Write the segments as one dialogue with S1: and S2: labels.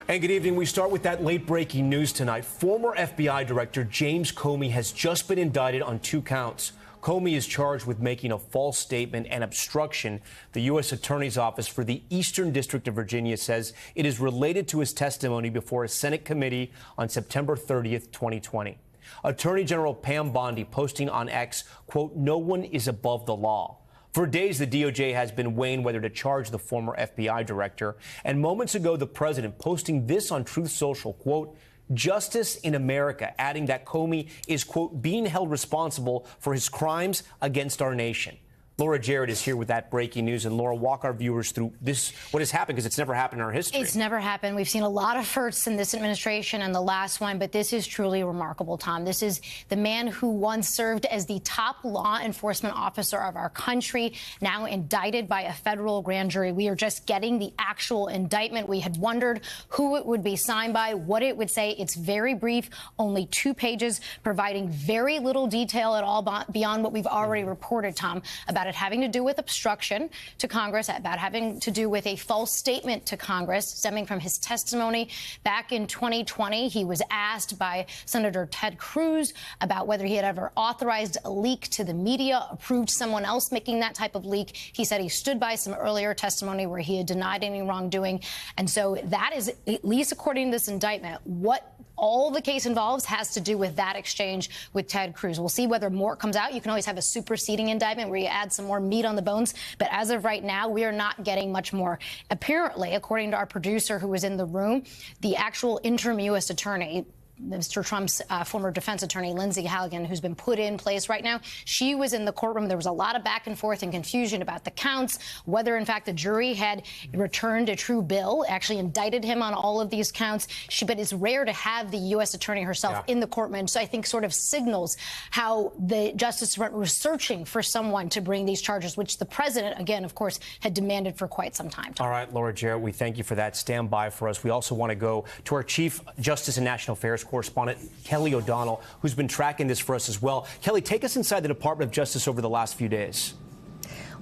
S1: And good evening. We start with that late-breaking news tonight. Former FBI Director James Comey has just been indicted on 2 counts. Comey is charged with making a false statement and obstruction. The U.S. Attorney's Office for the Eastern District of Virginia says it is related to his testimony before a Senate committee on September 30th, 2020. Attorney General Pam Bondi posting on X, quote, "No one is above the law." For days, the DOJ has been weighing whether to charge the former FBI director. And moments ago, the president posting this on Truth Social, quote, "Justice in America," adding that Comey is, quote, "being held responsible for his crimes against our nation." Laura Jarrett is here with that breaking news. And Laura, walk our viewers through this, what has happened, because it's never happened in our history.
S2: It's never happened. We've seen a lot of firsts in this administration and the last one, but this is truly remarkable, Tom. This is the man who once served as the top law enforcement officer of our country, now indicted by a federal grand jury. We are just getting the actual indictment. We had wondered who it would be signed by, what it would say. It's very brief, only 2 pages, providing very little detail at all beyond what we've already reported, Tom, about it having to do with obstruction to Congress, about having to do with a false statement to Congress stemming from his testimony back in 2020. He was asked by Senator Ted Cruz about whether he had ever authorized a leak to the media, approved someone else making that type of leak. He said he stood by some earlier testimony where he had denied any wrongdoing. And so that is, at least according to this indictment, what all the case involves has to do with that exchange with Ted Cruz. We'll see whether more comes out. You can always have a superseding indictment where you add some more meat on the bones. But as of right now, we are not getting much more. Apparently, according to our producer who was in the room, the actual interim U.S. attorney, Mr. Trump's former defense attorney, Lindsay Halligan, who's been put in place right now, she was in the courtroom. There was a lot of back and forth and confusion about the counts, whether, in fact, the jury had returned a true bill, actually indicted him on all of these counts. But it's rare to have the U.S. attorney herself in the courtroom. So I think sort of signals how the Justice Department was searching for someone to bring these charges, which the president, again, of course, had demanded for quite some time.
S1: All right, Laura Jarrett, we thank you for that. Stand by for us. We also want to go to our Chief Justice and National Affairs correspondent, Kelly O'Donnell, who's been tracking this for us as well. Kelly, take us inside the Department of Justice over the last few days.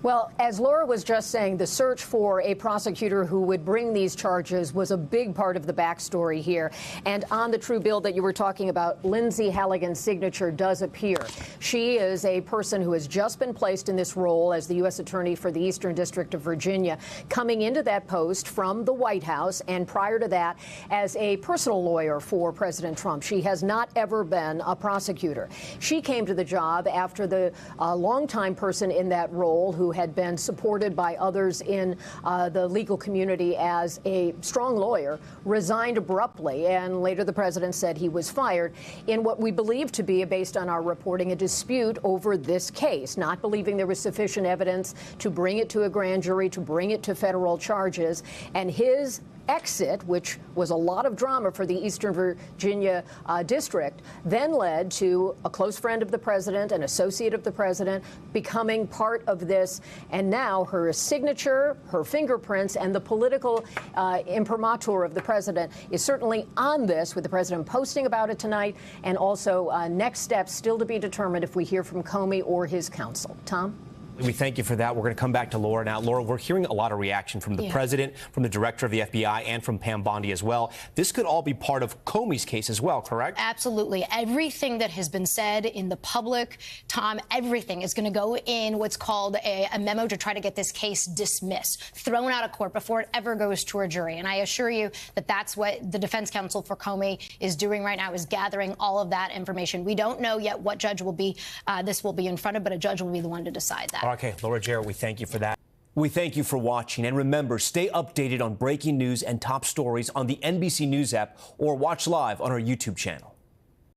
S3: Well, as Laura was just saying, the search for a prosecutor who would bring these charges was a big part of the backstory here. And on the true bill that you were talking about, Lindsay Halligan's signature does appear. She is a person who has just been placed in this role as the U.S. Attorney for the Eastern District of Virginia, coming into that post from the White House, and prior to that, as a personal lawyer for President Trump. She has not ever been a prosecutor. She came to the job after the longtime person in that role, who had been supported by others in the legal community as a strong lawyer, resigned abruptly, and later the president said he was fired in what we believe to be, based on our reporting, a dispute over this case, not believing there was sufficient evidence to bring it to a grand jury, to bring it to federal charges. And his exit, which was a lot of drama for the Eastern Virginia district, then led to a close friend of the president, an associate of the president, becoming part of this. And now her signature, her fingerprints, and the political imprimatur of the president is certainly on this, with the president posting about it tonight, and also next steps still to be determined if we hear from Comey or his counsel. Tom?
S1: We thank you for that. We're going to come back to Laura now. Laura, we're hearing a lot of reaction from the president, from the director of the FBI, and from Pam Bondi as well. This could all be part of Comey's case as well, correct?
S2: Absolutely. Everything that has been said in the public, Tom, everything is going to go in what's called a memo to try to get this case dismissed, thrown out of court before it ever goes to a jury. And I assure you that that's what the defense counsel for Comey is doing right now, is gathering all of that information. We don't know yet what judge will be this will be in front of, but a judge will be the one to decide that.
S1: Okay, Laura Jarrett, we thank you for that. We thank you for watching. And remember, stay updated on breaking news and top stories on the NBC News app, or watch live on our YouTube channel.